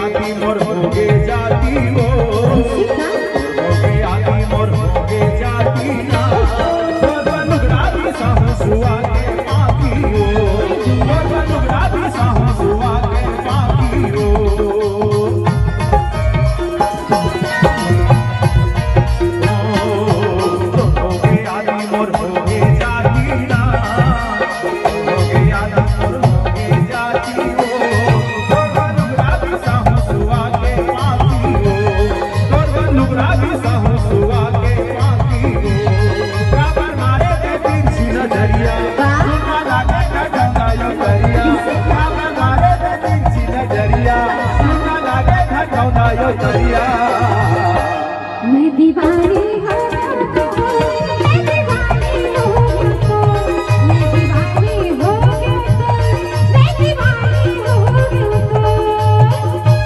आदि मोर होगे जाती हो, होगे आदि मोर होगे जाती ना, अनुग्राही साहू सुआ के पाकी हो, अनुग्राही साहू सुआ के पाकी हो। होगे आदि मोर होगे जाती ना, होगे आदि मोर होगे जाती हो, अनुग्राही साहू सुआ के पाकी हो, अनुग्राही साहू सुआ के पाकी हो। बराबर मारे दे तिरछी नजरिया, सुना लागे ढंगा यो दरिया, बराबर मारे दे तिरछी नजरिया, सुना लागे ढंगा यो दरिया। मैं दीवानी हूँ